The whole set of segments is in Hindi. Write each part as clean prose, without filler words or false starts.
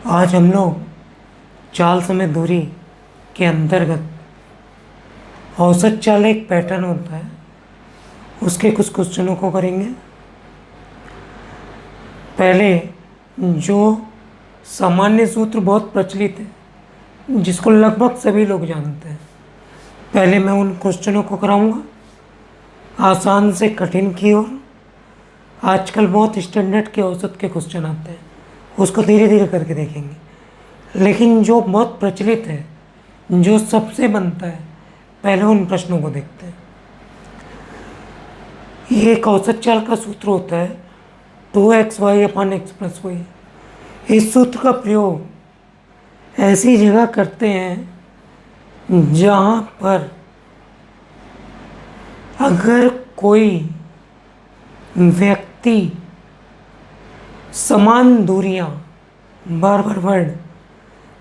आज हम लोग चाल समय दूरी के अंतर्गत औसत चाल एक पैटर्न होता है, उसके कुछ क्वेश्चनों को करेंगे। पहले जो सामान्य सूत्र बहुत प्रचलित है, जिसको लगभग सभी लोग जानते हैं, पहले मैं उन क्वेश्चनों को कराऊंगा आसान से कठिन की ओर। आजकल बहुत स्टैंडर्ड के औसत के क्वेश्चन आते हैं, उसको धीरे धीरे करके देखेंगे। लेकिन जो बहुत प्रचलित है, जो सबसे बनता है, पहले उन प्रश्नों को देखते हैं। ये एक औसत चाल का सूत्र होता है 2xy/x+y। इस सूत्र का प्रयोग ऐसी जगह करते हैं जहाँ पर अगर कोई व्यक्ति समान दूरियां, बार वर्ड,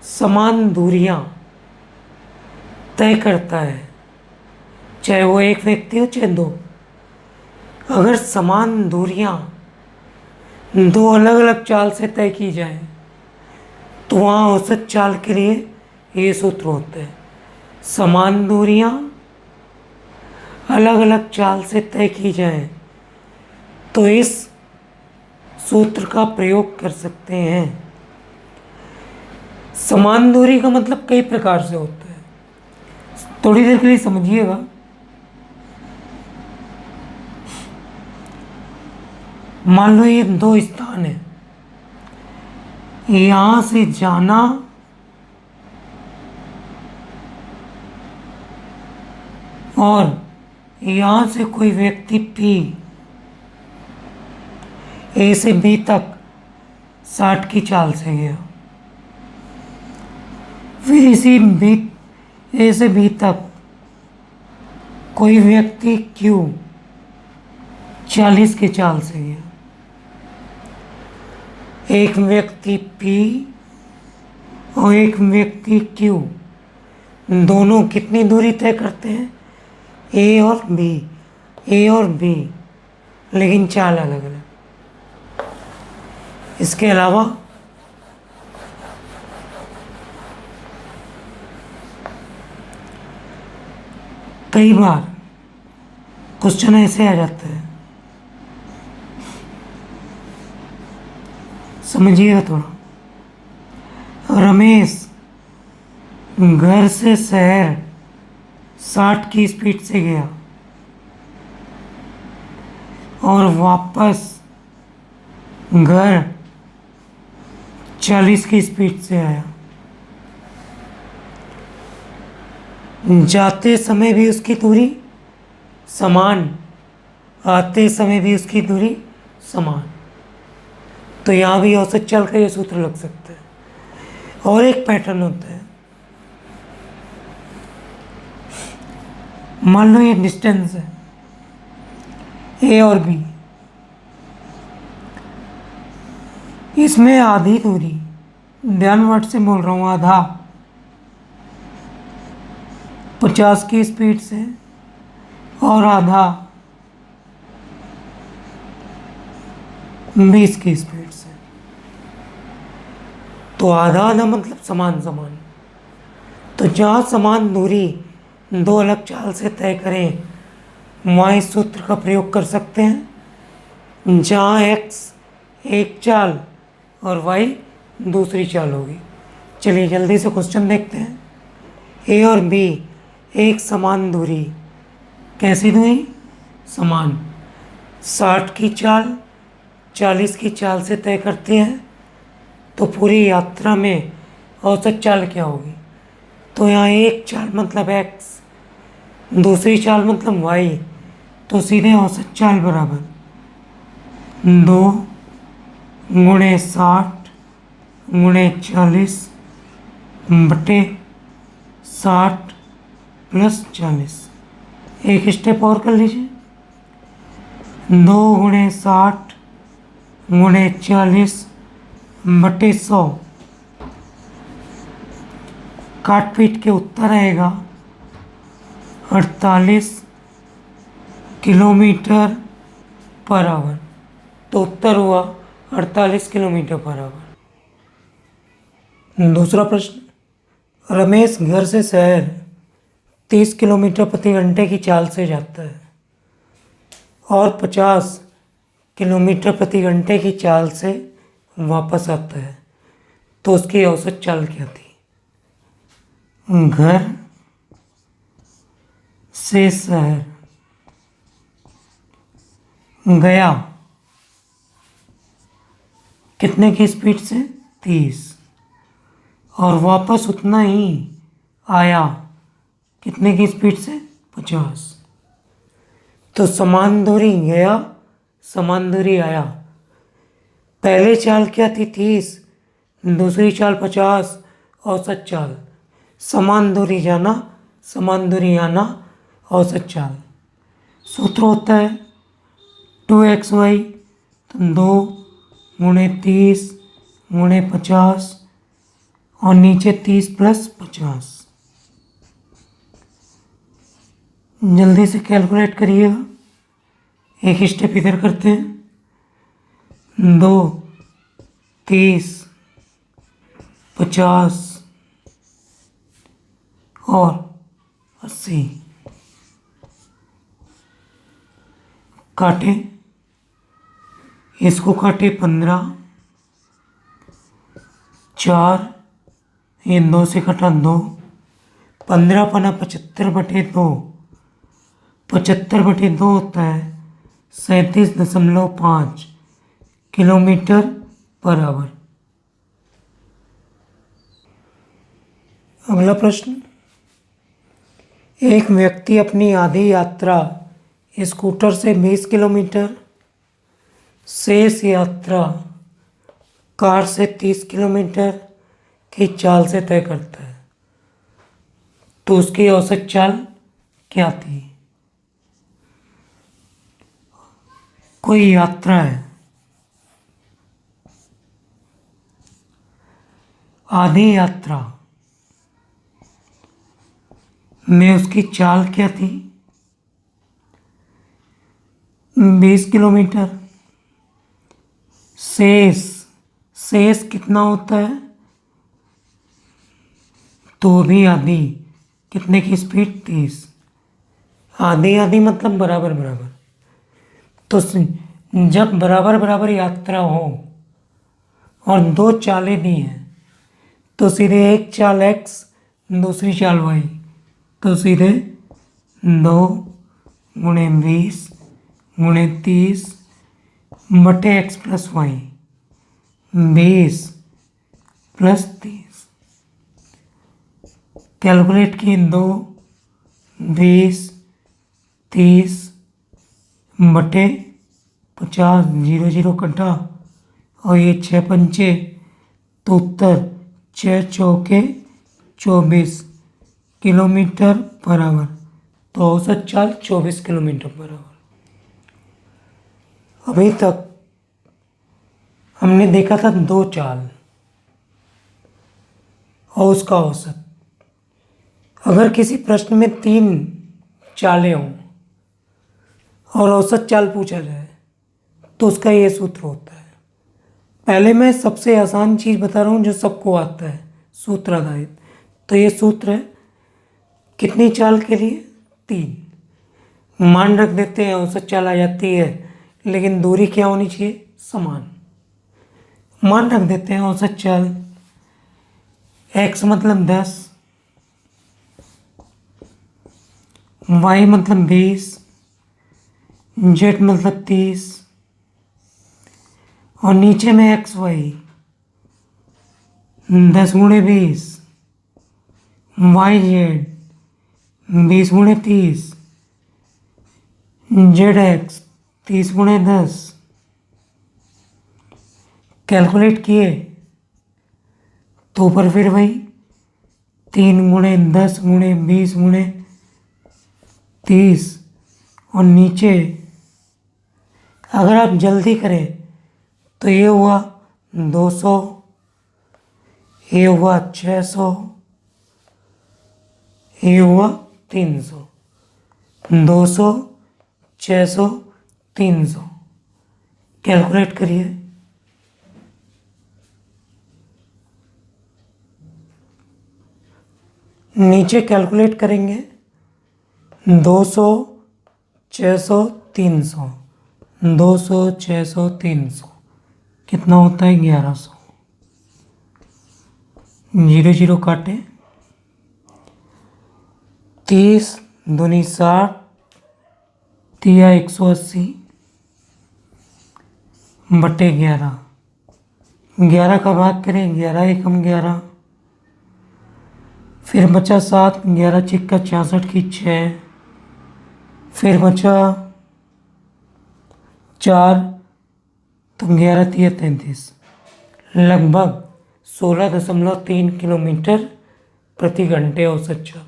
समान दूरियां तय करता है, चाहे वो एक व्यक्ति हो चाहे दो, अगर समान दूरियां दो अलग अलग चाल से तय की जाए तो वहाँ औसत चाल के लिए ये सूत्र होते हैं। समान दूरियां अलग अलग चाल से तय की जाए तो इस सूत्र का प्रयोग कर सकते हैं। समान दूरी का मतलब कई प्रकार से होता है, थोड़ी देर के लिए समझिएगा। मान लो ये दो स्थान है, यहां से जाना और यहां से कोई व्यक्ति P A से B तक 60 की चाल से गया, फिर इसी A से B तक कोई व्यक्ति Q 40 की चाल से गया। एक व्यक्ति P और एक व्यक्ति Q दोनों कितनी दूरी तय करते हैं? A और B, लेकिन चाल अलग अलग। इसके अलावा कई बार क्वेश्चन ऐसे आ जाते हैं, समझिएगा थोड़ा। रमेश घर से शहर 60 की स्पीड से गया और वापस घर 40 की स्पीड से आया। जाते समय भी उसकी दूरी समान, आते समय भी उसकी दूरी समान, तो यहाँ भी औसत चाल का ये सूत्र लग सकता है। और एक पैटर्न होता है, मान लो ये डिस्टेंस है A और B, इसमें आधी दूरी, ध्यान वर्ड से बोल रहा हूँ, आधा 50 की स्पीड से और आधा 20 की स्पीड से। तो आधा आधा मतलब समान समान। तो जहाँ समान दूरी दो अलग चाल से तय करें वहाँ इस सूत्र का प्रयोग कर सकते हैं। जहाँ x एक चाल और y दूसरी चाल होगी। चलिए जल्दी से क्वेश्चन देखते हैं। A और B एक समान दूरी, कैसी दूरी? समान, 60 की चाल 40 की चाल से तय करते हैं, तो पूरी यात्रा में औसत चाल क्या होगी? तो यहाँ एक चाल मतलब x, दूसरी चाल मतलब y, तो सीधे औसत चाल बराबर 2 × 60 × 40 बटे 60 + 40। एक स्टेप और कर लीजिए, 2 × 60 × 40 बटे 100। काट पीट के उत्तर आएगा 48 किलोमीटर पर आवर। तो उत्तर हुआ 48 किलोमीटर पर आवर। दूसरा प्रश्न, रमेश घर से शहर 30 किलोमीटर प्रति घंटे की चाल से जाता है और 50 किलोमीटर प्रति घंटे की चाल से वापस आता है, तो उसकी औसत चाल क्या थी? घर से शहर गया कितने की स्पीड से? 30। और वापस उतना ही आया कितने की स्पीड से? 50। तो समान दूरी गया, समान दूरी आया। पहले चाल क्या थी? 30। दूसरी चाल 50। औसत चाल समान दूरी जाना, समान दूरी आना, औसत चाल। सूत्र होता है 2xy, तो 2 × 30 × 50 और नीचे 30 + 50। जल्दी से कैलकुलेट करिएगा। एक स्टेप इधर करते हैं। 2 30 50 और 80 काटे, इसको काटे 15, 4, ये 2 से कटा 2, 15 × 5 75/2, 75/2 होता है 37.5 किलोमीटर पर आवर। अगला प्रश्न, एक व्यक्ति अपनी आधी यात्रा स्कूटर से 20 किलोमीटर, शेष यात्रा कार से 30 किलोमीटर की चाल से तय करता है, तो उसकी औसत चाल क्या थी? कोई यात्रा है, आधी यात्रा में उसकी चाल क्या थी? 20 किलोमीटर। शेष कितना होता है? तो भी आधी, कितने की स्पीड? 30। आधी आधी मतलब बराबर बराबर। तो जब बराबर बराबर यात्रा हो और 2 चालें दी हैं, तो सीधे एक चाल x, दूसरी चाल y, तो सीधे 2 × 20 × 30 बटे x + y, 20 + 30। कैलकुलेट किए, 2 20 30 बटे 50, 0 0 कटा और ये 6 पंचे, तो उत्तर 6 चौके 24 किलोमीटर पर आवर। तो औसत चाल 24 किलोमीटर पर आवर। अभी तक हमने देखा था 2 चाल और उसका औसत। अगर किसी प्रश्न में 3 चालें हों और औसत चाल पूछा जाए, तो उसका ये सूत्र होता है। पहले मैं सबसे आसान चीज़ बता रहा हूँ जो सबको आता है, सूत्र आधारित। तो ये सूत्र है कितनी चाल के लिए? 3। मान रख देते हैं, औसत चाल आ जाती है, लेकिन दूरी क्या होनी चाहिए? समान। मान रख देते हैं औसत चाल x मतलब 10, y मतलब 20, z मतलब 30 और नीचे में x y 10 × 20, y z 20 × 30, z x 30 × 10। Calculate किए तो ऊपर फिर वही 3 × 10 × 20 × 30 और नीचे अगर आप जल्दी करें तो ये हुआ 200, ये हुआ 600, ये हुआ 300। 200 600 300। कैलकुलेट करिए। नीचे कैलकुलेट करेंगे 200, 600, 300, 200, 600, 300 कितना होता है 1100। 0 0 काटे, 30 दूनी 60, तिया 180 बटे 11। 11 का भाग करें, 11 एकम 11, फिर बचा 7, 11 छिक्का 66 की 6, फिर बचा 4, तो 11 तिया 33, लगभग 16.3 किलोमीटर प्रति घंटे औसत चाल।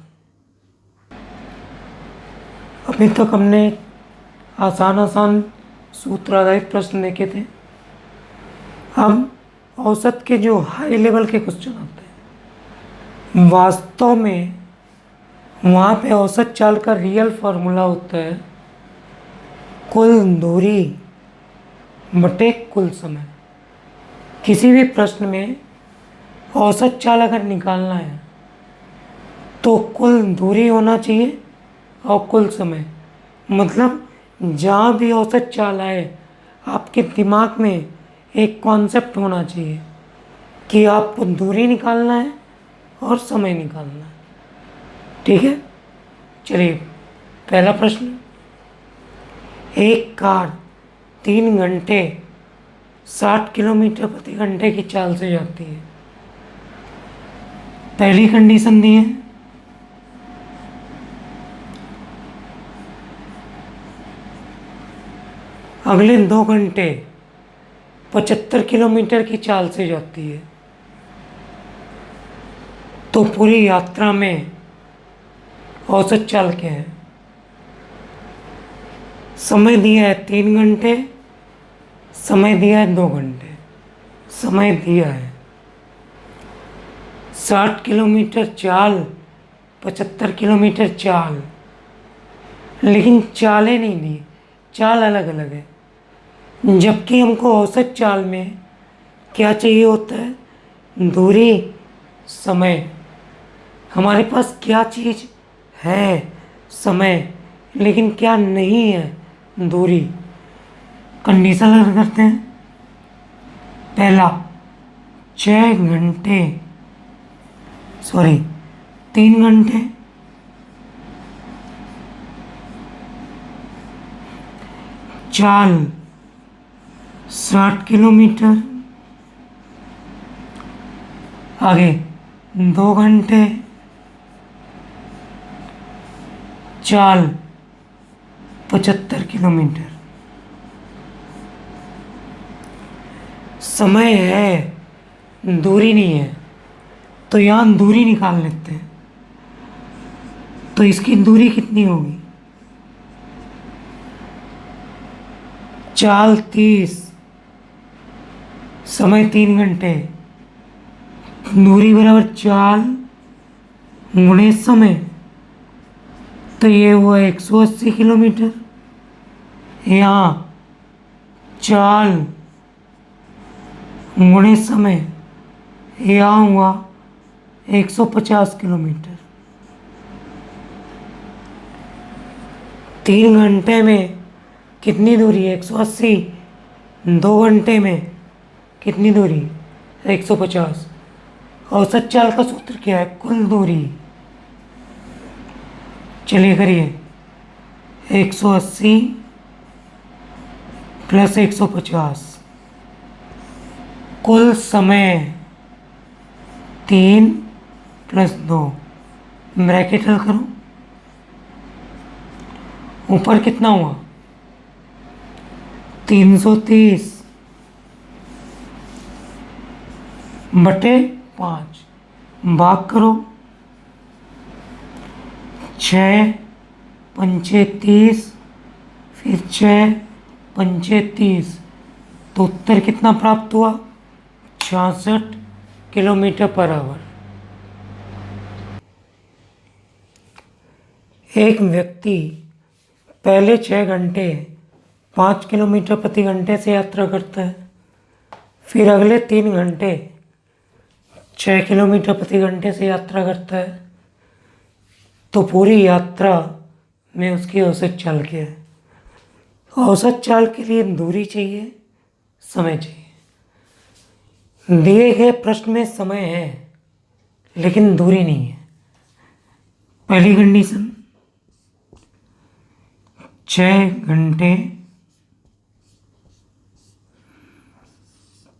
अभी तक हमने आसान सूत्र आधारित प्रश्न देखे थे। अब औसत के जो हाई लेवल के क्वेश्चन आते हैं, वास्तव में वहाँ पे औसत चाल का रियल फार्मूला होता है कुल दूरी बटे कुल समय। किसी भी प्रश्न में औसत चाल अगर निकालना है तो कुल दूरी होना चाहिए और कुल समय, मतलब जहाँ भी औसत चाल आए आपके दिमाग में एक कॉन्सेप्ट होना चाहिए कि आपको दूरी निकालना है और समय निकालना है। ठीक है, चलिए पहला प्रश्न। एक कार 3 घंटे 60 किलोमीटर प्रति घंटे की चाल से जाती है। पहली कंडीशन दी है, अगले 2 घंटे 75 किलोमीटर की चाल से जाती है। तो पूरी यात्रा में औसत चाल क्या है? समय दिया है 3 घंटे, समय दिया है 2 घंटे, समय दिया है 60 किलोमीटर चाल, 75 किलोमीटर चाल, लेकिन चालें नहीं दी, चाल अलग अलग है। जबकि हमको औसत चाल में क्या चाहिए होता है? दूरी, समय। हमारे पास क्या चीज़ है? समय, लेकिन क्या नहीं है? दूरी। कंडीशन लगा करते हैं। पहला 3 घंटे चाल 60 किलोमीटर, आगे 2 घंटे चाल 75 किलोमीटर। समय है, दूरी नहीं है, तो यहाँ दूरी निकाल लेते हैं। तो इसकी दूरी कितनी होगी? चाल 30, समय 3 घंटे, दूरी बराबर चाल गुणे समय, तो ये हुआ 180 किलोमीटर। यहाँ चाल गुणे समय, यहाँ हुआ 150 किलोमीटर। 3 घंटे में कितनी दूरी है? 180। 2 घंटे में कितनी दूरी? 150। औसत चाल का सूत्र क्या है? कुल दूरी। चलिए करिए, 180 प्लस 150, कुल समय 3 प्लस 2, ब्रैकेट हल करो। ऊपर कितना हुआ? 330 बटे 5, भाग करो। 6 पंचे 30, फिर 6 पंचे 30, तो उत्तर कितना प्राप्त हुआ? 66 किलोमीटर पर आवर। एक व्यक्ति पहले 6 घंटे 5 किलोमीटर प्रति घंटे से यात्रा करता है, फिर अगले 3 घंटे 6 किलोमीटर प्रति घंटे से यात्रा करता है, तो पूरी यात्रा में उसकी औसत चाल क्या है? औसत चाल के लिए दूरी चाहिए, समय चाहिए। दिए गए प्रश्न में समय है लेकिन दूरी नहीं है। पहली कंडीशन, 6 घंटे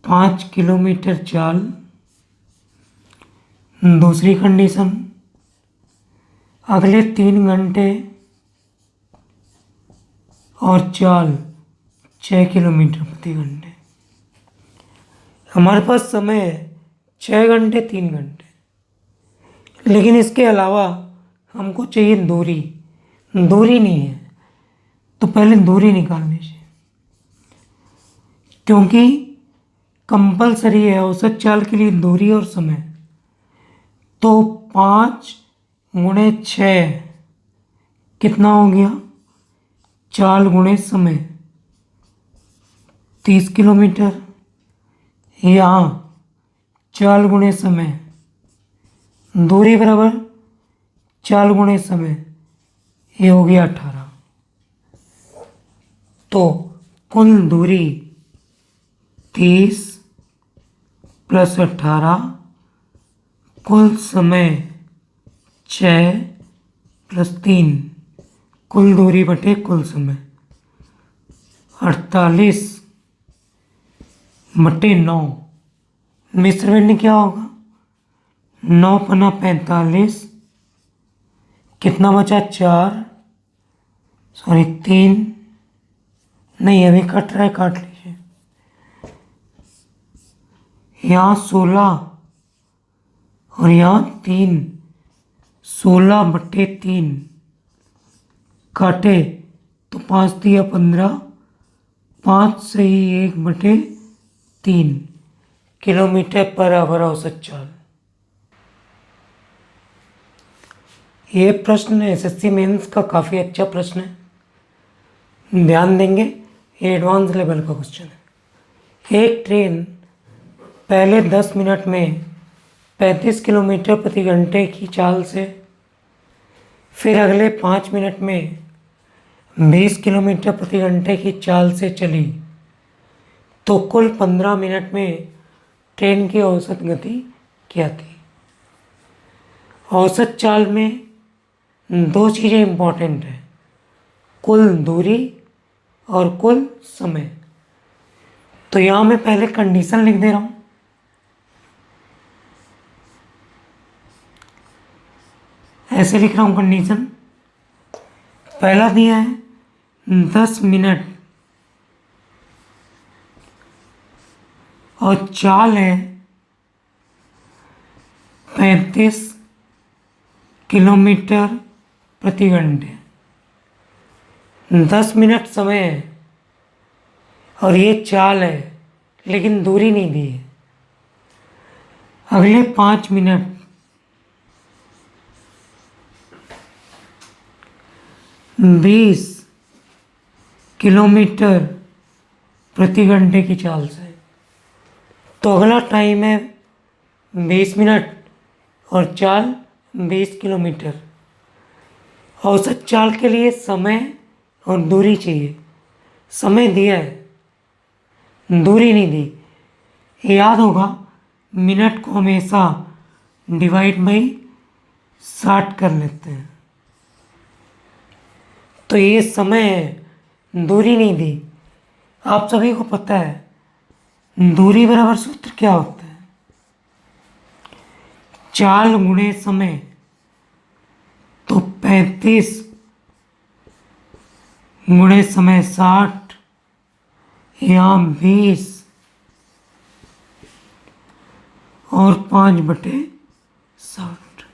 5 किलोमीटर चाल। दूसरी कंडीशन, अगले 3 घंटे और चाल 6 किलोमीटर प्रति घंटे। हमारे पास समय है 6 घंटे 3 घंटे, लेकिन इसके अलावा हमको चाहिए दूरी। दूरी नहीं है तो पहले दूरी निकाल लीजिए, क्योंकि कंपलसरी है औसत चाल के लिए दूरी और समय। तो 5 × 6 कितना हो गया? चाल गुणे समय 30 किलोमीटर। यहाँ चाल गुणे समय, दूरी बराबर चाल गुणे समय, ये हो गया 18। तो कुल दूरी 30 + 18, कुल समय 6 + 3, कुल दूरी बटे कुल समय 48 बटे 9। मिश्रण क्या होगा? 9 × 5 = 45। कितना बचा? 4, सॉरी 3, नहीं अभी कट रहा है, काट लीजिए। यहाँ 16 और यहाँ 3, 16 बटे 3 काटे तो 5 दिया 15, 5 सही 1 बटे 3 किलोमीटर पर आवर औसत चाल। ये प्रश्न एसएससी मेंस का काफ़ी अच्छा प्रश्न है, ध्यान देंगे, ये एडवांस लेवल का क्वेश्चन है। एक ट्रेन पहले 10 मिनट में 35 किलोमीटर प्रति घंटे की चाल से, फिर अगले 5 मिनट में 20 किलोमीटर प्रति घंटे की चाल से चली, तो कुल 15 मिनट में ट्रेन की औसत गति क्या थी? औसत चाल में 2 चीज़ें इम्पॉर्टेंट हैं, कुल दूरी और कुल समय। तो यहाँ मैं पहले कंडीशन लिख दे रहा हूँ। ऐसे लिख रहा हूँ कंडीशन। पहला दिया है 10 मिनट और चाल है 35 किलोमीटर प्रति घंटे। 10 मिनट समय है और ये चाल है, लेकिन दूरी नहीं दी है। अगले 5 मिनट 20 किलोमीटर प्रति घंटे की चाल से, तो अगला टाइम है 20 मिनट और चाल 20 किलोमीटर। औसत चाल के लिए समय और दूरी चाहिए। समय दिया है, दूरी नहीं दी। याद होगा, मिनट को हमेशा डिवाइड बाई 60 कर लेते हैं। तो ये समय है, दूरी नहीं दी। आप सभी को पता है दूरी बराबर सूत्र क्या होता है? चाल गुणे समय। तो 35 गुणे समय 60, यहाँ 20 और 5 बटे 60।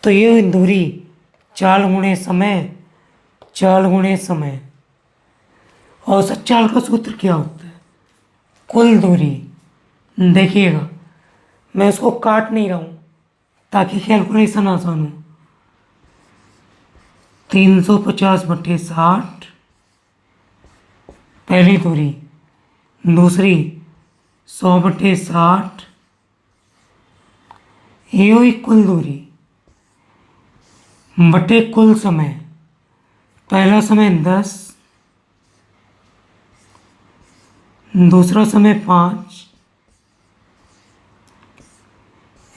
तो ये दूरी चाल गुणे समय, चाल गुणे समय। औसत चाल का सूत्र क्या होता है? कुल दूरी। देखिएगा, मैं उसको काट नहीं रहा हूँ ताकि कैलकुलेशन आसान हो। 350 बटे 60 पहली दूरी, दूसरी 100 बटे 60, ये हुई कुल दूरी बटे कुल समय। पहला समय 10, दूसरा समय 5।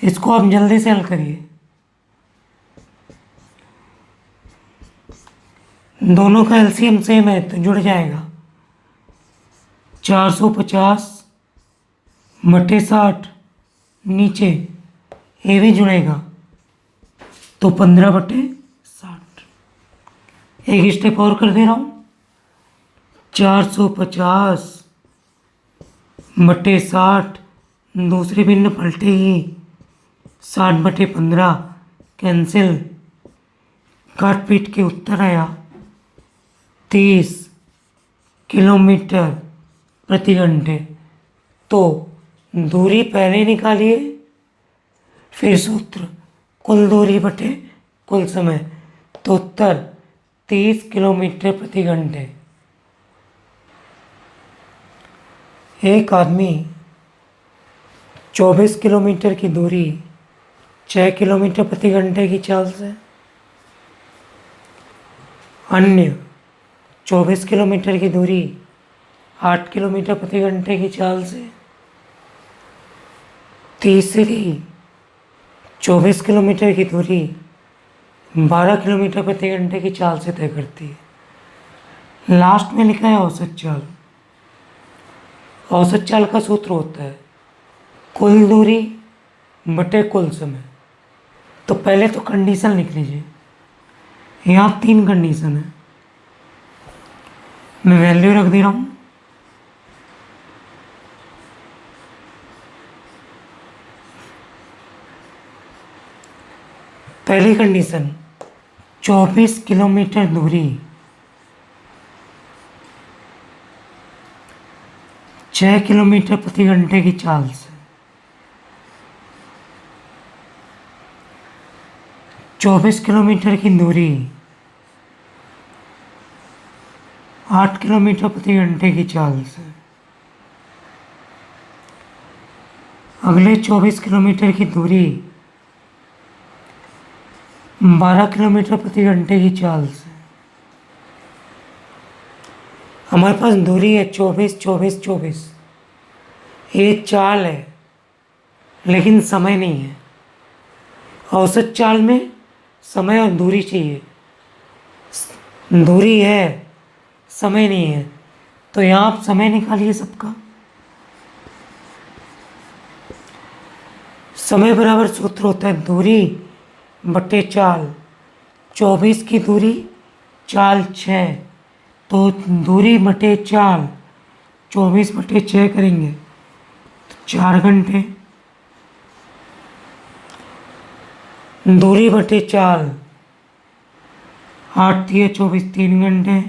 इसको आप जल्दी से हल करिए। दोनों का एलसीएम सेम है तो जुड़ जाएगा। 450 बटे 60, नीचे ये भी जुड़ेगा तो 15 बटे 60। एक स्टेप और कर दे रहा हूँ। 450 बटे 60, दूसरे भिन्न पलटे ही 60 बटे 15 कैंसिल, काट पीट के उत्तर आया 30 किलोमीटर प्रति घंटे। तो दूरी पहले निकालिए, फिर सूत्र कुल दूरी बटे कुल समय, तो उत्तर 30 किलोमीटर प्रति घंटे। एक आदमी 24 किलोमीटर की दूरी 6 किलोमीटर प्रति घंटे की चाल से, अन्य 24 किलोमीटर की दूरी 8 किलोमीटर प्रति घंटे की चाल से, तीसरी 24 किलोमीटर की दूरी 12 किलोमीटर प्रति घंटे की चाल से तय करती है। लास्ट में लिखा है औसत चाल। औसत चाल का सूत्र होता है कुल दूरी बटे कुल समय। तो पहले तो कंडीशन लिख लीजिए। यहाँ 3 कंडीशन है, मैं वैल्यू रख दे रहा हूँ। पहली कंडीशन 24 किलोमीटर दूरी 6 किलोमीटर प्रति घंटे की चाल से, 24 किलोमीटर की दूरी 8 किलोमीटर प्रति घंटे की चाल से, अगले 24 किलोमीटर की दूरी 12 किलोमीटर प्रति घंटे की चाल से। हमारे पास दूरी है 24 24 24, ये चाल है लेकिन समय नहीं है। औसत चाल में समय और दूरी चाहिए, दूरी है समय नहीं है। तो यहाँ आप समय निकालिए सबका। समय बराबर सूत्र होता है दूरी बटे चाल। 24 की दूरी, चाल 6, तो दूरी बटे चाल 24 बटे 6 करेंगे तो 4 घंटे। दूरी बटे चाल 8 दिए 24, 3 घंटे।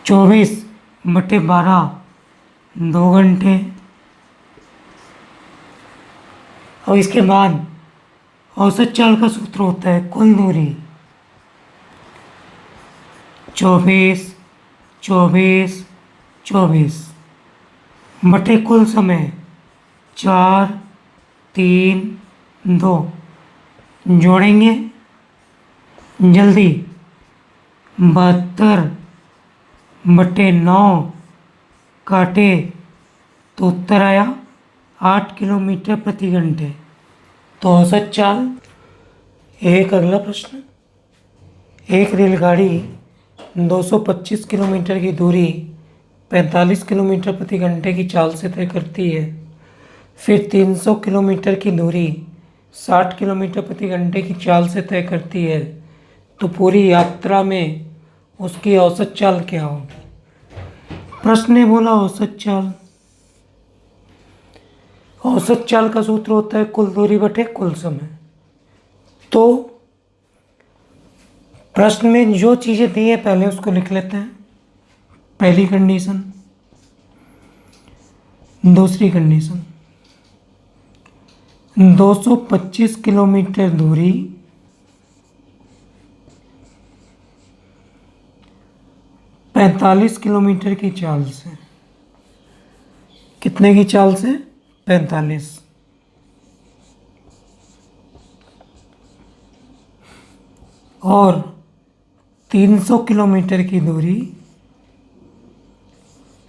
24 बटे 12, 2 घंटे। और इसके बाद औसत चाल का सूत्र होता है कुल दूरी 24 24 24 बटे कुल समय 4 3 2। जोड़ेंगे जल्दी 72 बटे 9, काटे तो उत्तर आया 8 किलोमीटर प्रति घंटे। तो औसत चाल। एक अगला प्रश्न, एक रेलगाड़ी 225 किलोमीटर की दूरी 45 किलोमीटर प्रति घंटे की चाल से तय करती है, फिर 300 किलोमीटर की दूरी 60 किलोमीटर प्रति घंटे की चाल से तय करती है, तो पूरी यात्रा में उसकी औसत चाल क्या होगी। प्रश्न ने बोला औसत चाल। औसत चाल का सूत्र होता है कुल दूरी बटे कुल समय। तो प्रश्न में जो चीज़ें दी है पहले उसको लिख लेते हैं। पहली कंडीशन, दूसरी कंडीशन, 225 किलोमीटर दूरी 45 किलोमीटर की चाल से। कितने की चाल से? 45। और 300 किलोमीटर की दूरी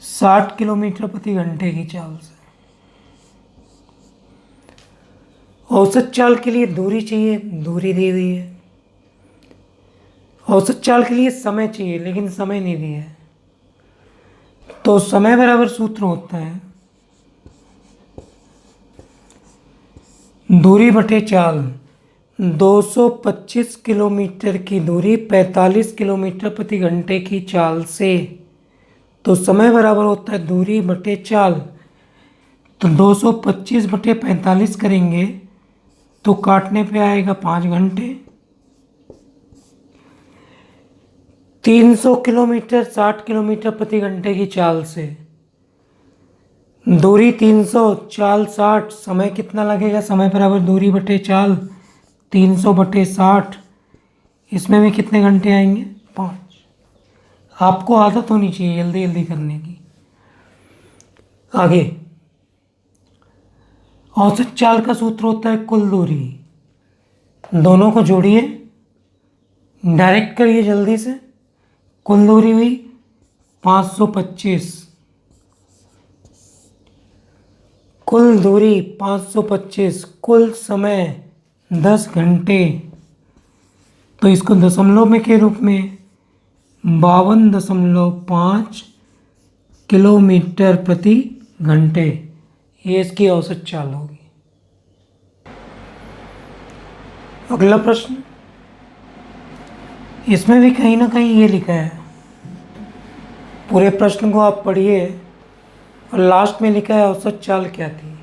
60 किलोमीटर प्रति घंटे की चाल से। औसत चाल के लिए दूरी चाहिए, दूरी दी हुई है। औसत चाल के लिए समय चाहिए, लेकिन समय नहीं दिया है। तो समय बराबर सूत्र होता है दूरी बटे चाल। 225 किलोमीटर की दूरी 45 किलोमीटर प्रति घंटे की चाल से, तो समय बराबर होता है दूरी बटे चाल। तो 225 बटे 45 करेंगे तो काटने पे आएगा 5 घंटे। 300 किलोमीटर 60 किलोमीटर प्रति घंटे की चाल से, दूरी 300 चाल 60, समय कितना लगेगा? समय बराबर दूरी बटे चाल 300 बटे 60। इसमें भी कितने घंटे आएंगे? 5। आपको आदत होनी चाहिए जल्दी जल्दी करने की। आगे औसत चाल का सूत्र होता है कुल दूरी। दोनों को जोड़िए, डायरेक्ट करिए जल्दी से। कुल दूरी हुई 525। कुल दूरी 525, कुल समय 10 घंटे। तो इसको दशमलव में के रूप में 52.5 किलोमीटर प्रति घंटे, ये इसकी औसत चाल होगी। अगला प्रश्न, इसमें भी कहीं ना कहीं ये लिखा है, पूरे प्रश्न को आप पढ़िए और लास्ट में लिखा है औसत चाल क्या थी।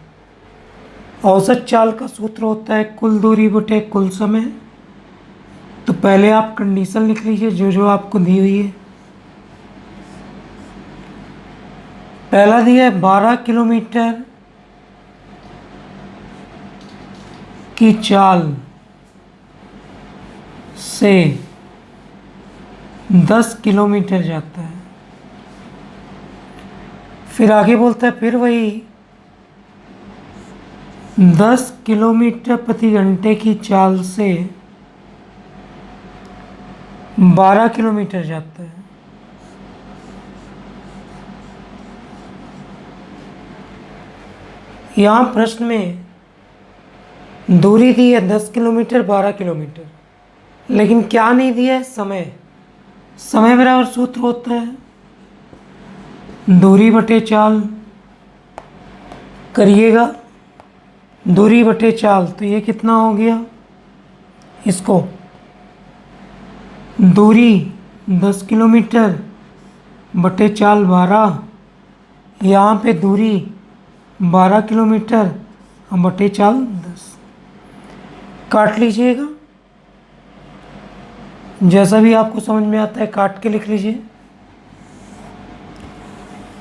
औसत चाल का सूत्र होता है कुल दूरी बटे कुल समय। तो पहले आप कंडीशन लिख लीजिए जो जो आपको दी हुई है। पहला दिया है 12 किलोमीटर की चाल से 10 किलोमीटर जाता है। फिर आगे बोलता है फिर वही 10 किलोमीटर प्रति घंटे की चाल से 12 किलोमीटर जाता है। यहाँ प्रश्न में दूरी दी है 10 किलोमीटर 12 किलोमीटर, लेकिन क्या नहीं दिया है? समय। समय बराबर सूत्र होता है दूरी बटे चाल, करिएगा दूरी बटे चाल। तो ये कितना हो गया? इसको दूरी 10 किलोमीटर बटे चाल 12, यहाँ पे दूरी 12 किलोमीटर बटे चाल 10। काट लीजिएगा, जैसा भी आपको समझ में आता है काट के लिख लीजिए।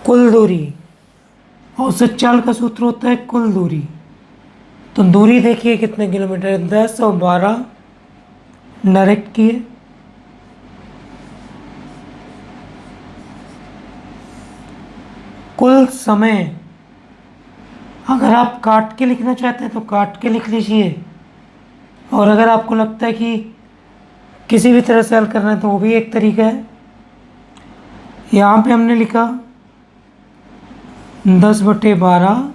कुल दूरी, औसत चाल का सूत्र होता है कुल दूरी। तो दूरी देखिए कितने किलोमीटर है, 10 और 12 डायरेक्ट किए। कुल समय, अगर आप काट के लिखना चाहते हैं तो काट के लिख लीजिए, और अगर आपको लगता है कि किसी भी तरह से हल करना है तो वो भी एक तरीका है। यहाँ पे हमने लिखा 10 बटे 12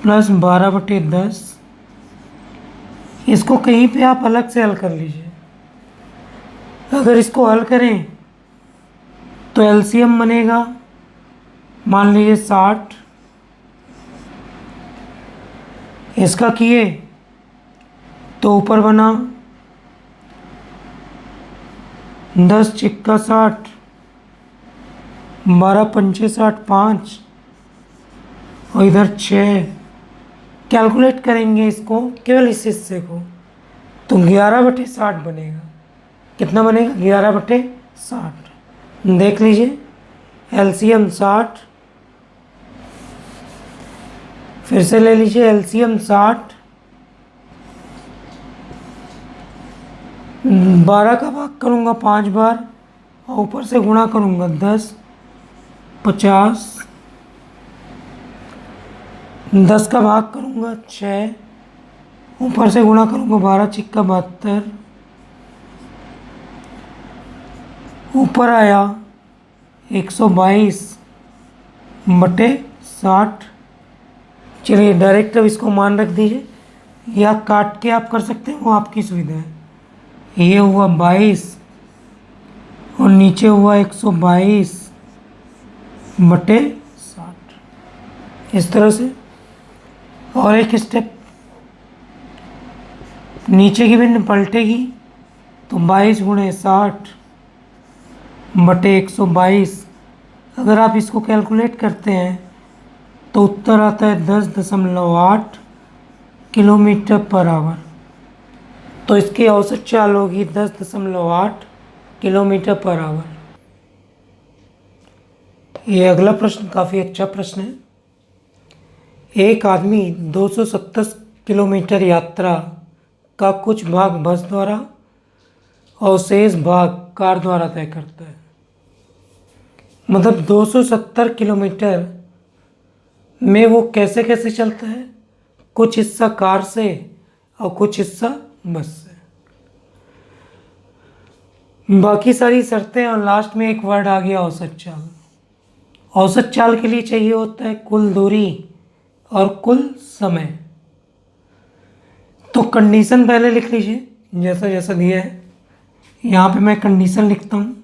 प्लस 12 बटे 10। इसको कहीं पे आप अलग से हल कर लीजिए। अगर इसको हल करें तो एलसीएम बनेगा, मान लीजिए 60। इसका किए तो ऊपर बना 10 चिक्का 60, 12 पंचे 60 5, और इधर 6। कैलकुलेट करेंगे इसको केवल इस हिस्से को, तो 11 बटे 60 बनेगा। कितना बनेगा? 11 बटे 60। देख लीजिए एलसीएम 60, फिर से ले लीजिए एलसीएम 60, 12 का भाग करूँगा 5 बार और ऊपर से गुणा करूँगा 10, 50, 10 का भाग करूँगा 6, ऊपर से गुणा करूँगा 12 छिक्का 72, ऊपर आया 122 बटे 60। चलिए डायरेक्ट अब इसको मान रख दीजिए, या काट के आप कर सकते हैं, वो आपकी सुविधा है। ये हुआ 22 और नीचे हुआ 122 बटे 60, इस तरह से। और एक स्टेप नीचे की भिन्न पलटेगी तो 22 गुणे 60 बटे 122। अगर आप इसको कैलकुलेट करते हैं तो उत्तर आता है 10.8 किलोमीटर पर आवर। तो इसकी औसत चाल होगी 10.8 किलोमीटर पर आवर। ये अगला प्रश्न काफ़ी अच्छा प्रश्न है। एक आदमी 270 किलोमीटर यात्रा का कुछ भाग बस द्वारा और शेष भाग कार द्वारा तय करता है। मतलब 270 किलोमीटर में वो कैसे कैसे चलता है, कुछ हिस्सा कार से और कुछ हिस्सा बस से। बाकी सारी शर्तें और लास्ट में एक वर्ड आ गया औसत चाल। औसत चाल के लिए चाहिए होता है कुल दूरी और कुल समय। तो कंडीशन पहले लिख लीजिए जैसा जैसा दिया है। यहाँ पे मैं कंडीशन लिखता हूँ।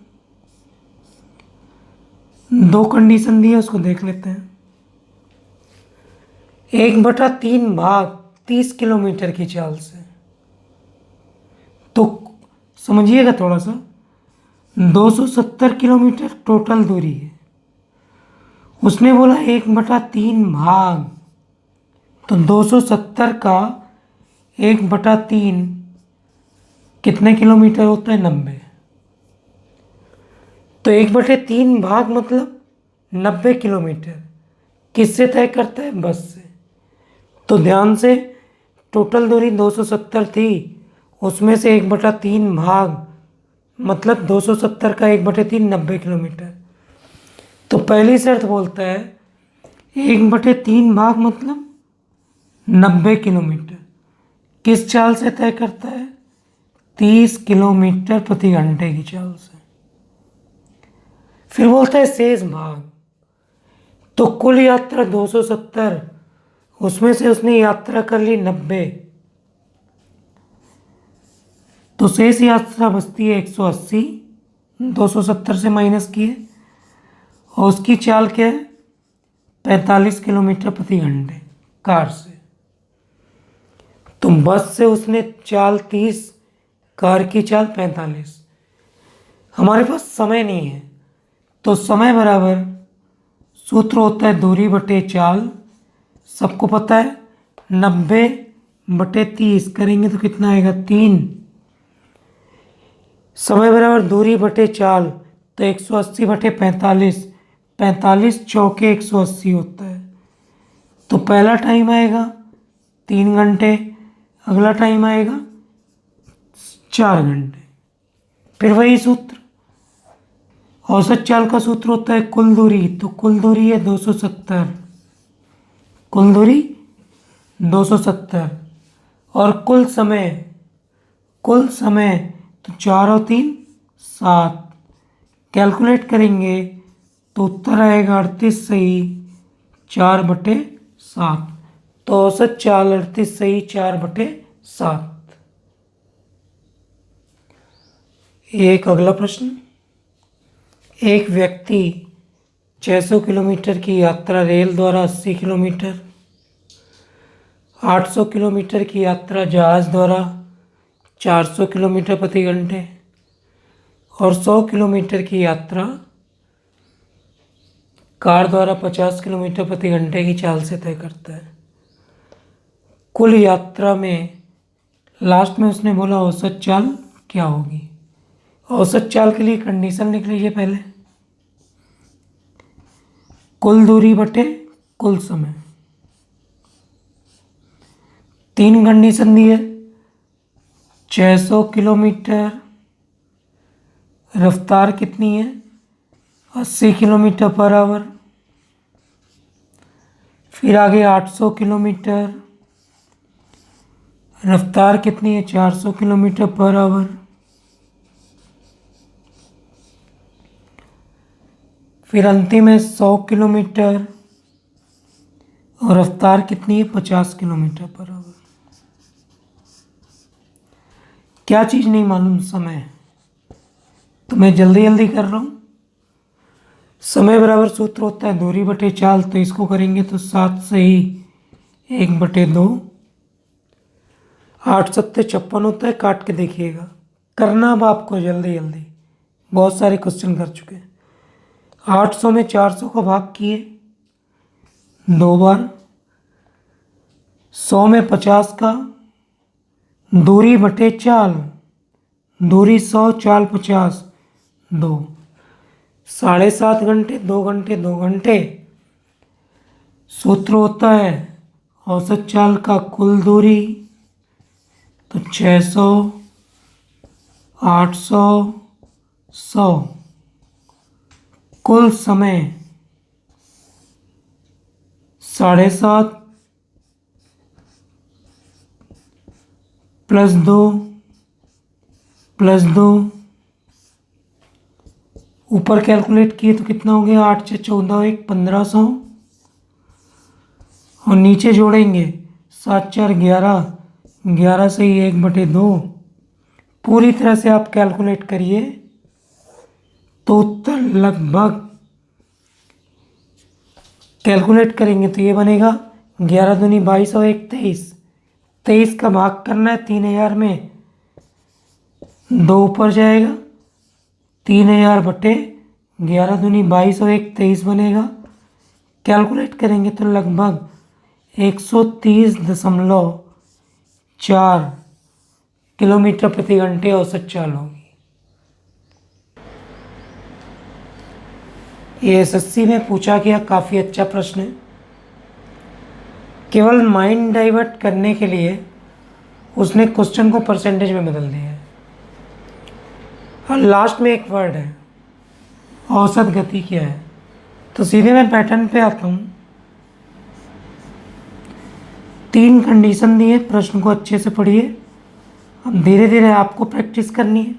2 कंडीशन दी है, उसको देख लेते हैं। 1/3 भाग 30 किलोमीटर की चाल से। तो समझिएगा थोड़ा सा, 270 किलोमीटर टोटल दूरी है, उसने बोला 1/3 भाग, तो 270 का 1/3 कितने किलोमीटर होता है? 90। तो 1/3 भाग मतलब 90 किलोमीटर किससे तय करता है? बस से। तो ध्यान से, टोटल दूरी 270 थी, उसमें से 1/3 भाग मतलब 270 का 1/3 90 किलोमीटर। तो पहली शर्त बोलता है 1/3 भाग मतलब 90 किलोमीटर किस चाल से तय करता है? 30 किलोमीटर प्रति घंटे की चाल से। फिर बोलता है शेष भाग। तो कुल यात्रा 270, उसमें से उसने यात्रा कर ली 90, तो शेष यात्रा बचती है 180, 270 से माइनस किए, और उसकी चाल क्या है? 45 किलोमीटर प्रति घंटे कार से। तो बस से उसने चाल 30, कार की चाल 45। हमारे पास समय नहीं है, तो समय बराबर सूत्र होता है दूरी बटे चाल। सबको पता है 90/30 करेंगे तो कितना आएगा? 3। समय बराबर दूरी बटे चाल, तो 180/45, 45 चौके 180 होता है। तो पहला टाइम आएगा 3 घंटे, अगला टाइम आएगा 4 घंटे। फिर वही सूत्र, औसत चाल का सूत्र होता है कुल दूरी। तो कुल दूरी है 270, कुल दूरी 270, और कुल समय तो 4 और 3 7। कैलकुलेट करेंगे तो उत्तर आएगा 38 सही 4/7। तो औसत चाल 38 सही 4/7। एक अगला प्रश्न। एक व्यक्ति 600 किलोमीटर की यात्रा रेल द्वारा 80 किलोमीटर, 800 किलोमीटर की यात्रा जहाज द्वारा 400 किलोमीटर प्रति घंटे और 100 किलोमीटर की यात्रा कार द्वारा 50 किलोमीटर प्रति घंटे की चाल से तय करता है। कुल यात्रा में लास्ट में उसने बोला औसत चाल क्या होगी। औसत चाल के लिए कंडीशन लिख लीजिए पहले, कुल दूरी बटे कुल समय। 3 कंडीशन दी है, 600 किलोमीटर, रफ्तार कितनी है? 80 किलोमीटर पर आवर। फिर आगे 800 किलोमीटर, रफ्तार कितनी है 400 किलोमीटर पर आवर। फिर अंतिम है 100 किलोमीटर और रफ्तार कितनी है 50 किलोमीटर पर आवर। क्या चीज़ नहीं मालूम? समय। तो मैं जल्दी जल्दी कर रहा हूँ। समय बराबर सूत्र होता है दूरी बटे चाल, तो इसको करेंगे तो 7 से ही 1/2। 8 सत्ते 56 होता है, काट के देखिएगा। करना अब आपको जल्दी जल्दी, बहुत सारे क्वेश्चन कर चुके हैं। 800 में 400 का भाग किए 2 बार, 100 में 50 का, दूरी बटे चाल, दूरी 100 चाल 50, 2, 7.5 घंटे, 2 घंटे, 2 घंटे। सूत्र होता है औसत चाल का कुल दूरी, तो 600, 800, 100। कुल समय 7.5 +2 +2, ऊपर कैलकुलेट किए तो कितना हो गया? 8 से 14 1 1500, और नीचे जोड़ेंगे 7 4 11, 11 से ही 1/2। पूरी तरह से आप कैलकुलेट करिए तो उत्तर लगभग, कैलकुलेट करेंगे तो ये बनेगा 11 दूनी 22 और 1 23। 23 का भाग करना है 3000 में, 2 ऊपर जाएगा, 3000 बटे 11 दूनी 22 और 1 23 बनेगा। कैलकुलेट करेंगे तो लगभग 130.4 किलोमीटर प्रति घंटे औसत चाल होगी। ये एसएससी में पूछा गया काफ़ी अच्छा प्रश्न है। केवल माइंड डाइवर्ट करने के लिए उसने क्वेश्चन को परसेंटेज में बदल दिया है। और लास्ट में एक वर्ड है औसत गति क्या है। तो सीधे मैं पैटर्न पे आता हूँ। 3 कंडीशन दी है, प्रश्न को अच्छे से पढ़िए। अब धीरे धीरे आपको प्रैक्टिस करनी है।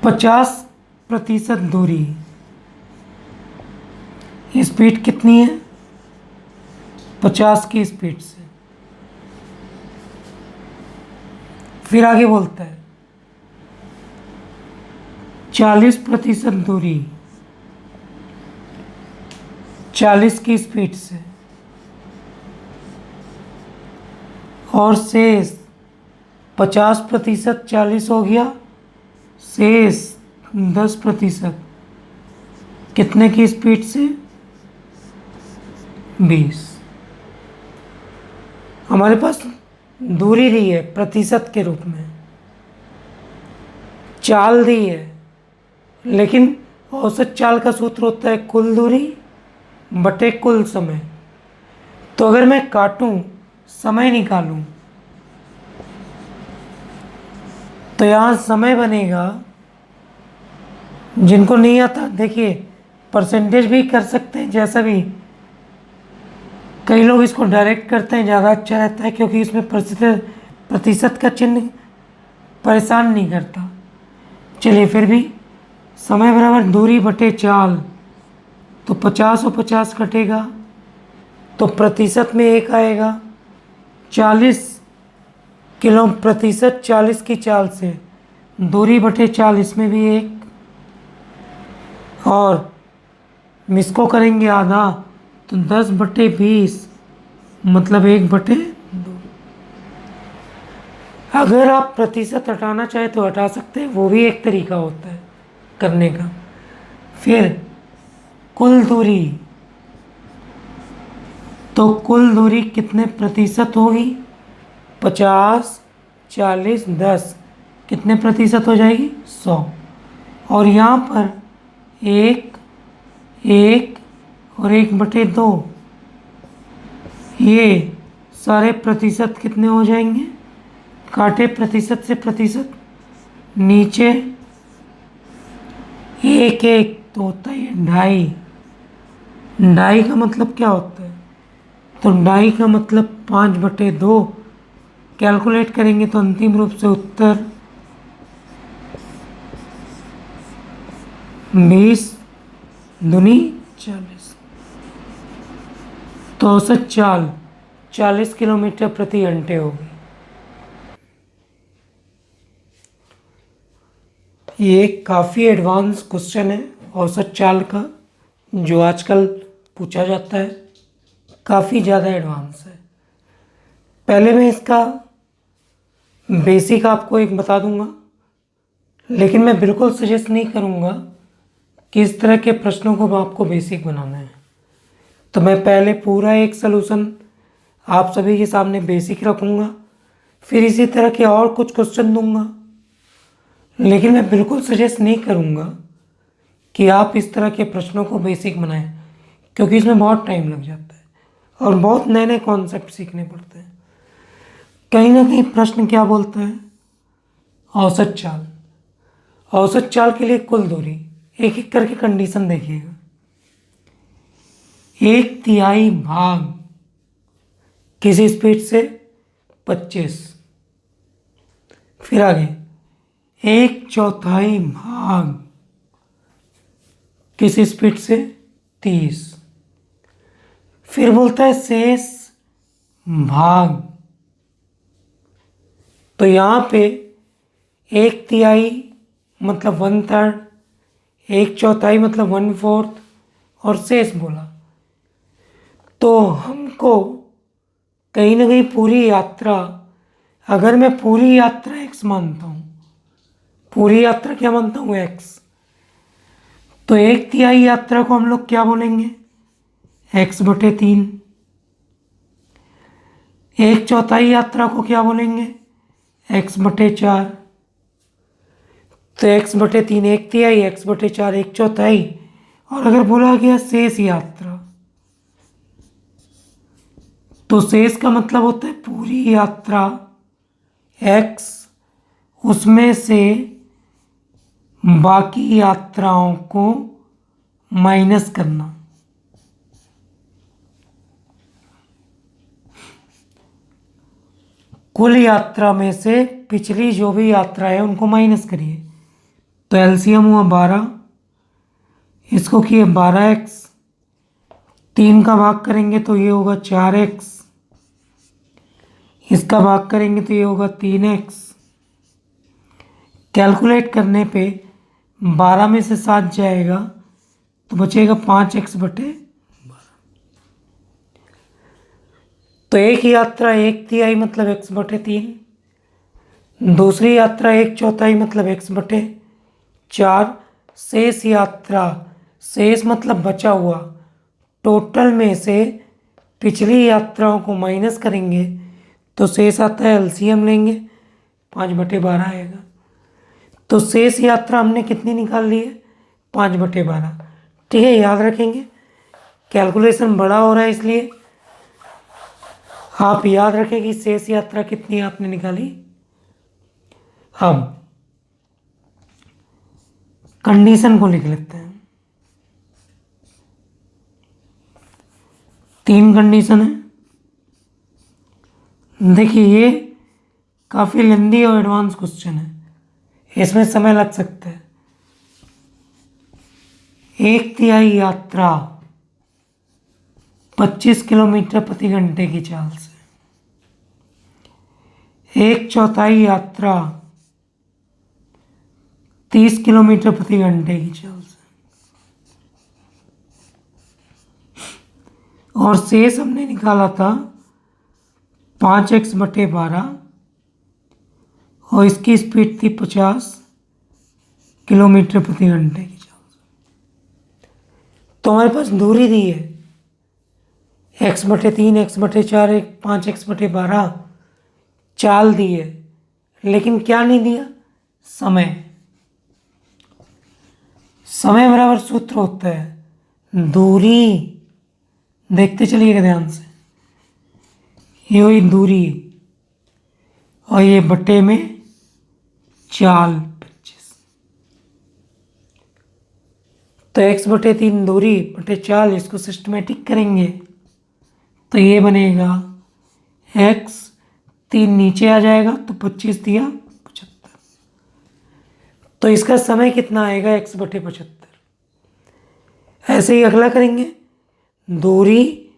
50% दूरी, स्पीड कितनी है? 50 की स्पीड से। फिर आगे बोलता है 40% दूरी 40 की स्पीड से, और शेष 50% 40 हो गया, शेष 10% कितने की स्पीड से? 20। हमारे पास दूरी दी है प्रतिशत के रूप में, चाल दी है, लेकिन औसत चाल का सूत्र होता है कुल दूरी बटे कुल समय। तो अगर मैं काटूं, समय निकालूं, तो यहाँ समय बनेगा। जिनको नहीं आता देखिए परसेंटेज भी कर सकते हैं, जैसा भी। कई लोग इसको डायरेक्ट करते हैं, ज़्यादा अच्छा रहता है, क्योंकि इसमें प्रतिशत का चिन्ह परेशान नहीं करता। चलिए फिर भी, समय बराबर दूरी बटे चाल, तो 50 और 50 कटेगा तो प्रतिशत में 1 आएगा। 40 किलो प्रतिशत 40 की चाल से, दूरी बटे 40 में भी 1, और इसको करेंगे आधा तो 10/20 मतलब 1/2। अगर आप प्रतिशत हटाना चाहे तो हटा सकते हैं, वो भी एक तरीका होता है करने का। फिर कुल दूरी, तो कुल दूरी कितने प्रतिशत होगी? 50 40 10 कितने प्रतिशत हो जाएगी? 100। और यहाँ पर 1 1 और 1/2, ये सारे प्रतिशत कितने हो जाएंगे? काटे प्रतिशत से प्रतिशत, नीचे 1 1 तो होता है 2.5, ढाई का मतलब क्या होता है? तो ढाई का मतलब 5/2। कैलकुलेट करेंगे तो अंतिम रूप से उत्तर 20 दूनी 40। तो औसत चाल 40 किलोमीटर प्रति घंटे होगी। ये काफ़ी एडवांस क्वेश्चन है औसत चाल का, जो आजकल पूछा जाता है, काफ़ी ज़्यादा एडवांस है। पहले मैं इसका बेसिक आपको एक बता दूंगा, लेकिन मैं बिल्कुल सजेस्ट नहीं करूंगा कि इस तरह के प्रश्नों को आपको बेसिक बनाना है। तो मैं पहले पूरा एक सलूशन आप सभी के सामने बेसिक रखूंगा, फिर इसी तरह के और कुछ क्वेश्चन दूंगा, लेकिन मैं बिल्कुल सजेस्ट नहीं करूंगा कि आप इस तरह के प्रश्नों को बेसिक बनाएं, क्योंकि इसमें बहुत टाइम लग जाता है और बहुत नए नए कॉन्सेप्ट सीखने पड़ते हैं। कहीं ना कहीं प्रश्न क्या बोलता है? औसत चाल। औसत चाल के लिए कुल दूरी, एक एक करके कंडीशन देखिएगा। 1/3 भाग किसी स्पीड से 25, फिर आगे 1/4 भाग किसी स्पीड से 30, फिर बोलता है शेष भाग। तो यहाँ पे 1/3 मतलब 1/3, 1/4 मतलब 1/4 और शेष बोला। तो हमको कहीं ना कहीं पूरी यात्रा, अगर मैं पूरी यात्रा x मानता हूँ, पूरी यात्रा क्या मानता हूँ? x। तो 1/3 यात्रा को हम लोग क्या बोलेंगे? x/3। 1/4 यात्रा को क्या बोलेंगे? x/4। तो x/3 1/3, x/4 1/4। और अगर बोला गया शेष यात्रा, तो शेष का मतलब होता है पूरी यात्रा x, उसमें से बाकी यात्राओं को माइनस करना। कुल यात्रा में से पिछली जो भी यात्रा है उनको माइनस करिए। तो एलसीएम हुआ 12, इसको किए 12x, 3 का भाग करेंगे तो ये होगा 4x, इसका भाग करेंगे तो ये होगा 3x। कैलकुलेट करने पे 12 में से 7 जाएगा तो बचेगा 5x/12। तो एक यात्रा 1/3 मतलब x/3, दूसरी यात्रा 1/4 मतलब x/4, शेष यात्रा, शेष मतलब बचा हुआ, टोटल में से पिछली यात्राओं को माइनस करेंगे तो शेष आता है, एलसीएम लेंगे 5/12 आएगा। तो शेष यात्रा हमने कितनी निकाल ली है? 5/12। ठीक है, याद रखेंगे, कैलकुलेशन बड़ा हो रहा है इसलिए आप याद रखें कि शेष यात्रा कितनी आपने निकाली। अब कंडीशन को लिख लेते हैं। 3 कंडीशन है। देखिए, ये काफ़ी लेंदी और एडवांस क्वेश्चन है, इसमें समय लग सकता है। 1/3 यात्रा 25 किलोमीटर प्रति घंटे की चाल से, 1/4 यात्रा 30 किलोमीटर प्रति घंटे की चाल से, और शेष हमने निकाला था 5x/12, और इसकी स्पीड थी 50 किलोमीटर प्रति घंटे की चाल से। तो हमारे पास दूरी दी है x/3, x/4, 5x/12, चाल दी है, लेकिन क्या नहीं दिया? समय। समय बराबर सूत्र होता है दूरी, देखते चलिएगा ध्यान से, ये हुई दूरी और ये बटे में चाल 25। तो x/3 दूरी बटे चाल, इसको सिस्टमेटिक करेंगे तो ये बनेगा x, 3 नीचे आ जाएगा तो 25 दिया 75। तो इसका समय कितना आएगा x/75। ऐसे ही अगला करेंगे, दूरी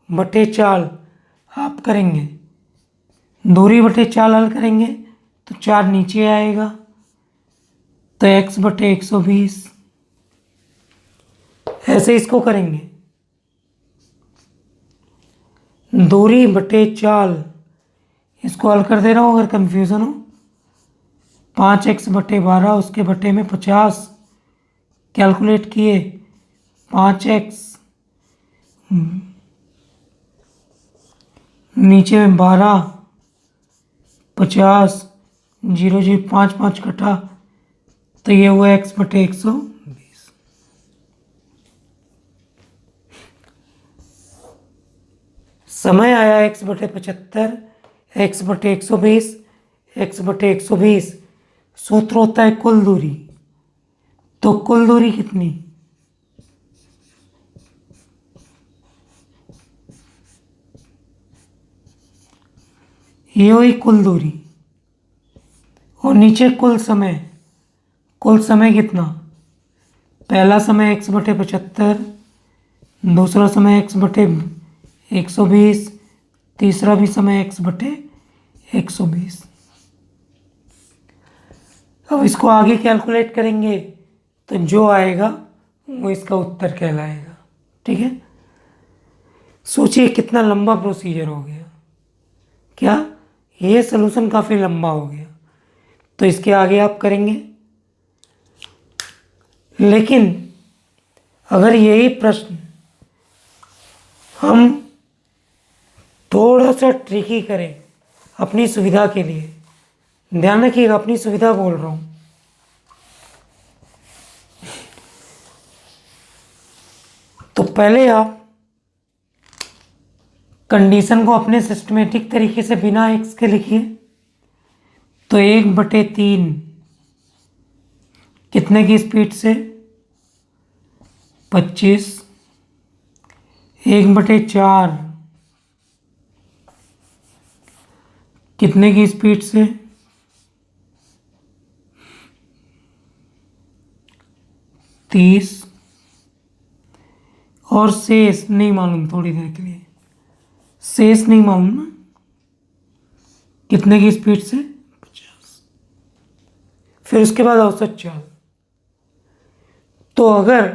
बटे चाल आप करेंगे, दूरी बटे चाल हल करेंगे तो 4 नीचे आएगा तो x/120। ऐसे इसको करेंगे, दूरी बटे चाल, इसको हल कर दे रहा हूँ अगर कंफ्यूजन हो। 5x/12, उसके बटे में 50 कैलकुलेट किए, 5x नीचे में 12, 50, 0 0 5 5 कटा तो ये हुआ x/120। समय आया x/75, x/120, x/120। सूत्र होता है कुल दूरी, तो कुल दूरी कितनी, ये हुई कुल दूरी। और नीचे कुल समय, कुल समय कितना, पहला समय x/75, दूसरा समय x/120, तीसरा भी समय x/120। अब इसको आगे कैलकुलेट करेंगे तो जो आएगा वो इसका उत्तर कहलाएगा। ठीक है, सोचिए कितना लंबा प्रोसीजर हो गया, क्या ये सलूशन काफ़ी लंबा हो गया। तो इसके आगे आप करेंगे, लेकिन अगर यही प्रश्न हम थोड़ा सा ट्रिकी करें अपनी सुविधा के लिए, ध्यान रखिएगा अपनी सुविधा बोल रहा हूँ, तो पहले आप कंडीशन को अपने सिस्टमेटिक तरीके से बिना x के लिखिए। तो 1/3 कितने की स्पीड से, 25, 1/4 कितने की स्पीड से, 30, और शेष नहीं मालूम, थोड़ी देर के लिए शेष नहीं मालूम ना, कितने की स्पीड से, 50। फिर उसके बाद औसत चाल। तो अगर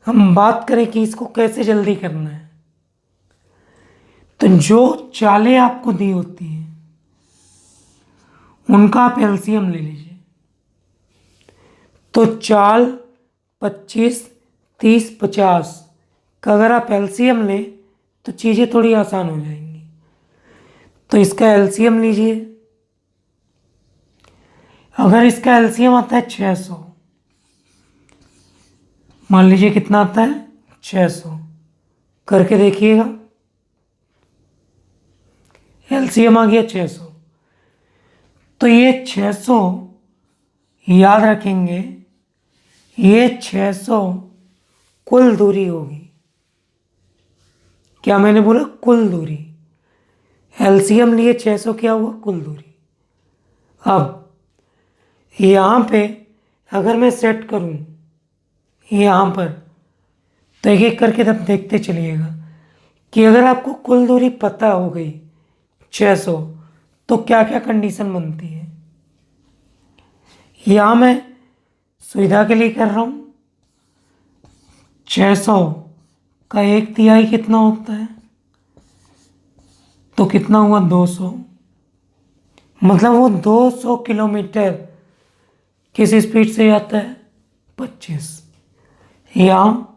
हम बात करें कि इसको कैसे जल्दी करना है, तो जो चालें आपको दी होती हैं उनका आप एलसीएम ले लीजिए। तो चाल 25, 30, 50 का अगर आप एलसीएम लें तो चीज़ें थोड़ी आसान हो जाएंगी। तो इसका एलसीएम लीजिए, अगर इसका एलसीएम आता है 600, मान लीजिए कितना आता है 600, करके देखिएगा, एलसीएम आ गया 600। तो ये 600 याद रखेंगे, ये 600 कुल दूरी होगी। क्या मैंने बोला, कुल दूरी, एलसीएम लिए 600, क्या हुआ, कुल दूरी। अब यहाँ पे अगर मैं सेट करूँ यहाँ पर, तो एक एक करके तब देखते चलिएगा कि अगर आपको कुल दूरी पता हो गई 600 तो क्या क्या कंडीशन बनती है। यहाँ मैं सुविधा के लिए कर रहा हूँ, 600 का 1/3 कितना होता है, तो कितना हुआ 200, मतलब वो 200 किलोमीटर किस स्पीड से जाता है, 25। यहाँ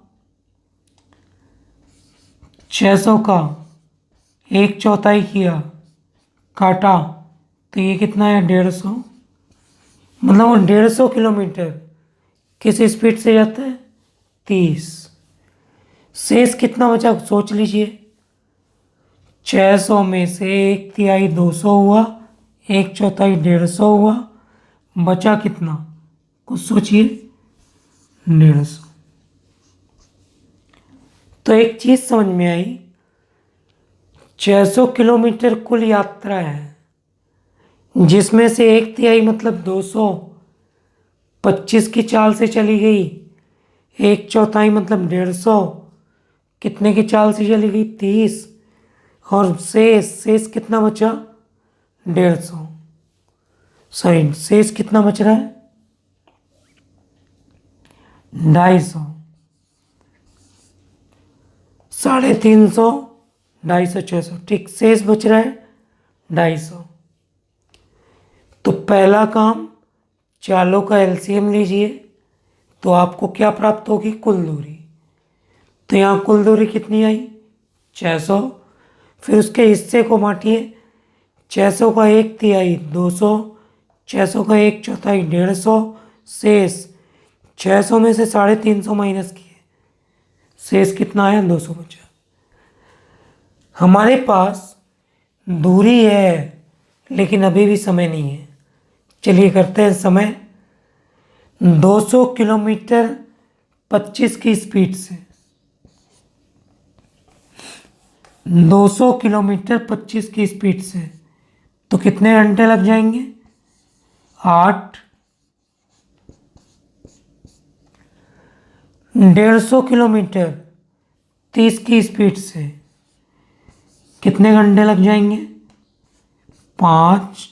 600 का 1/4 किया, काटा, तो ये कितना है 150, मतलब वो 150 किलोमीटर किस स्पीड से जाता है, 30। शेष कितना बचा सोच लीजिए, 600 में से 1/3 200 हुआ, 1/4 150 हुआ, बचा कितना कुछ सोचिए, 150। तो एक चीज समझ में आई, 600 किलोमीटर कुल यात्रा है, जिसमें से 1/3 मतलब 225 की चाल से चली गई, 1/4 मतलब 150 कितने की चाल से चली गई, 30, और शेष कितना बचा, 150। सॉरी, शेष कितना बच रहा है, 250। 350, 250, 600, ठीक, शेष बच रहा है 250। तो पहला काम, चालों का एलसीएम लीजिए, तो आपको क्या प्राप्त होगी, कुल दूरी। तो यहाँ कुल दूरी कितनी आई, 600। फिर उसके हिस्से को बांटिए, 600 का 1/3 200, 600 का 1/4 150, शेष 600 में से 350 माइनस किए, शेष कितना आया, 200 बचा। हमारे पास दूरी है लेकिन अभी भी समय नहीं है। चलिए करते हैं समय। 200 किलोमीटर 25 की स्पीड से, 200 किलोमीटर 25 की स्पीड से, तो कितने घंटे लग जाएंगे, 8। 150 किलोमीटर 30 की स्पीड से कितने घंटे लग जाएंगे, 5।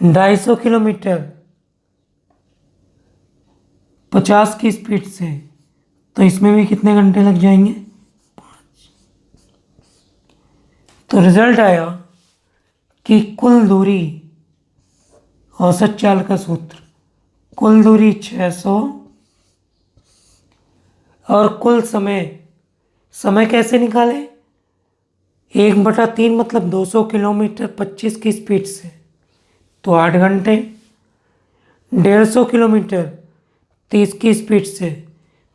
250 किलोमीटर 50 की स्पीड से, तो इसमें भी कितने घंटे लग जाएंगे, 5। तो रिजल्ट आया कि कुल दूरी, औसत चाल का सूत्र, कुल दूरी 600 और कुल समय कैसे निकाले, 1/3 मतलब 200 किलोमीटर 25 की स्पीड से, तो 8 घंटे। 150 किलोमीटर 30 की स्पीड से,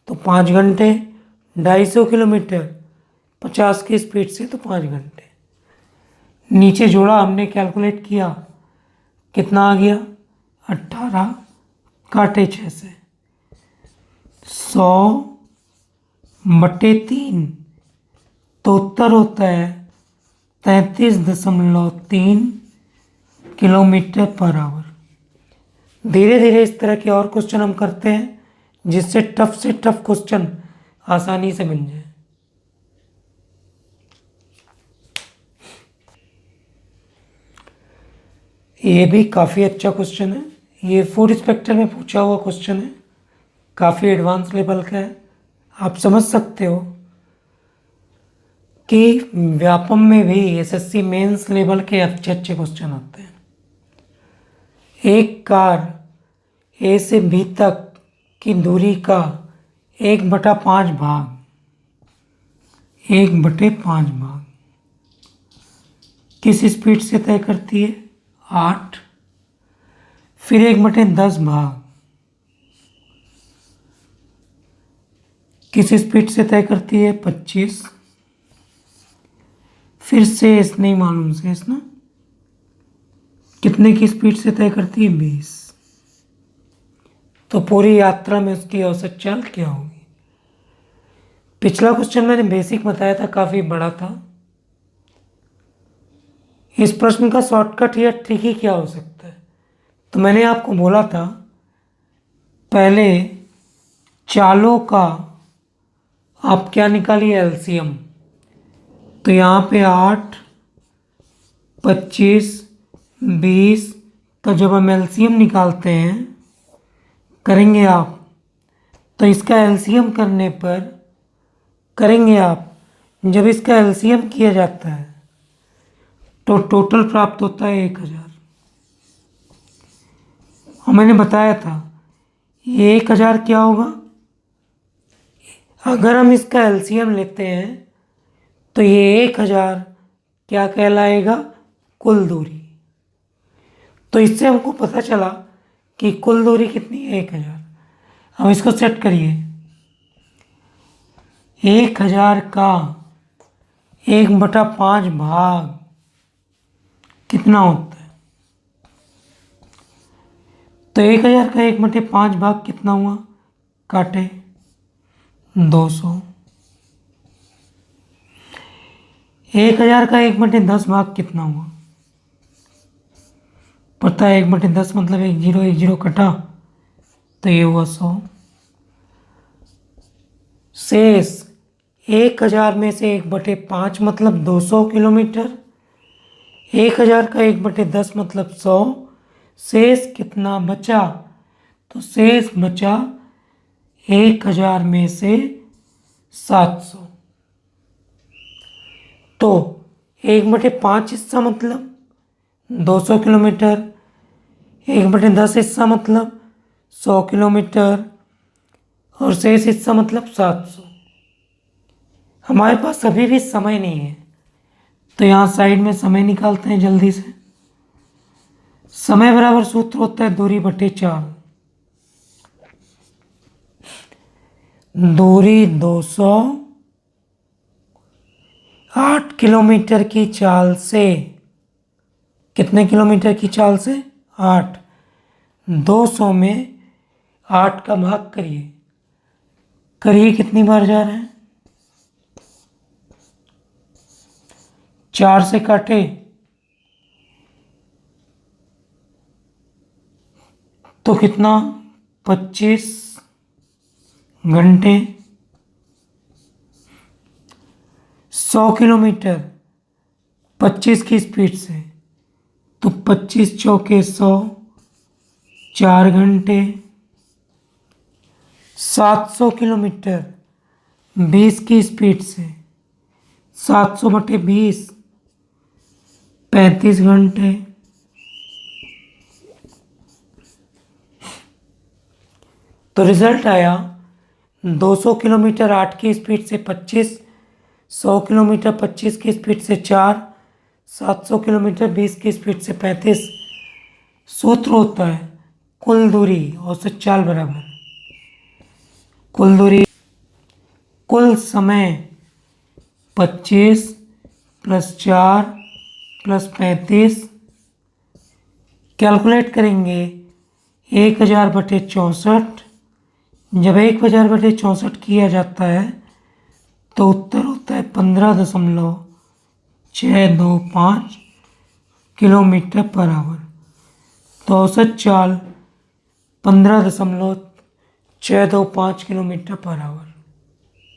तो 5 घंटे। 250 किलोमीटर 50 की स्पीड से, तो 5 घंटे। नीचे जोड़ा हमने, कैलकुलेट किया, कितना आ गया, 18 काटे 6 से, 100/3, तो उत्तर होता है 33.3 किलोमीटर पर आवर। धीरे धीरे इस तरह के और क्वेश्चन हम करते हैं, जिससे टफ से टफ क्वेश्चन आसानी से बन जाए। ये भी काफ़ी अच्छा क्वेश्चन है, ये फूड इंस्पेक्टर में पूछा हुआ क्वेश्चन है, काफ़ी एडवांस लेवल का है। आप समझ सकते हो कि व्यापम में भी एसएससी मेंस लेवल के अच्छे अच्छे क्वेश्चन आते हैं। एक कार ए से बी तक की दूरी का 1/5 भाग, 1/5 भाग किस स्पीड से तय करती है, 8। फिर 1/10 भाग किस स्पीड से तय करती है, 25। फिर शेष नहीं मालूम, शेष ना कितने की स्पीड से तय करती है, 20। तो पूरी यात्रा में उसकी औसत चाल क्या होगी। पिछला क्वेश्चन मैंने बेसिक बताया था, काफी बड़ा था। इस प्रश्न का शॉर्टकट या ट्रिकी क्या हो सकता है, तो मैंने आपको बोला था पहले चालों का आप क्या निकालिए, एलसीएम। तो यहाँ पे 8, 25, 20, तो जब हम एलसीएम निकालते हैं, करेंगे आप, तो इसका एलसीएम करने पर करेंगे आप, जब इसका एलसीएम किया जाता है तो टोटल प्राप्त होता है 1000। और मैंने बताया था ये 1000 क्या होगा, अगर हम इसका एलसीएम लेते हैं तो ये 1000 क्या कहलाएगा, कुल दूरी। तो इससे हमको पता चला कि कुल दूरी कितनी है, 1000। हम इसको सेट करिए, 1000 का 1/5 भाग कितना होता है, तो 1000 का 1/5 भाग कितना हुआ, काटे 200। 1000 का 1/10 भाग कितना हुआ? पता है 1/10 मतलब 1 0 कटा तो ये हुआ 100। शेष 1000 में से 1/5 मतलब 200 किलोमीटर। 1000 का 1/10 मतलब 100। शेष कितना बचा? तो शेष बचा 1000 में से 700। तो 1/5 हिस्सा मतलब 200 किलोमीटर, 1/10 हिस्सा मतलब 100 किलोमीटर और शेष हिस्सा मतलब 700। हमारे पास अभी भी समय नहीं है तो यहाँ साइड में समय निकालते हैं जल्दी से। समय बराबर सूत्र होता है दूरी बटे चाल। दूरी 200, 8 किलोमीटर की चाल से, कितने किलोमीटर की चाल से? 8। 200 में 8 का भाग करिए, कितनी बार जा रहे हैं? 4 से काटे तो कितना? 25 घंटे। 100 किलोमीटर 25 की स्पीड से तो 25 चौके 100, 4 घंटे। 700 किलोमीटर 20 की स्पीड से, 700/20 35 घंटे। तो रिजल्ट आया 200 किलोमीटर 8 की स्पीड से 25, 100 किलोमीटर 25 की स्पीड से 4, 700 किलोमीटर 20 की स्पीड से 35। सूत्र होता है कुल दूरी औसत चाल बराबर कुल दूरी कुल समय 25 + 4 + 35। कैलकुलेट करेंगे 1000/64। जब 1000/64 किया जाता है तो उत्तर होता है 15.625 किलोमीटर पर आवर। तो औसत चाल 15.625 किलोमीटर पर आवर।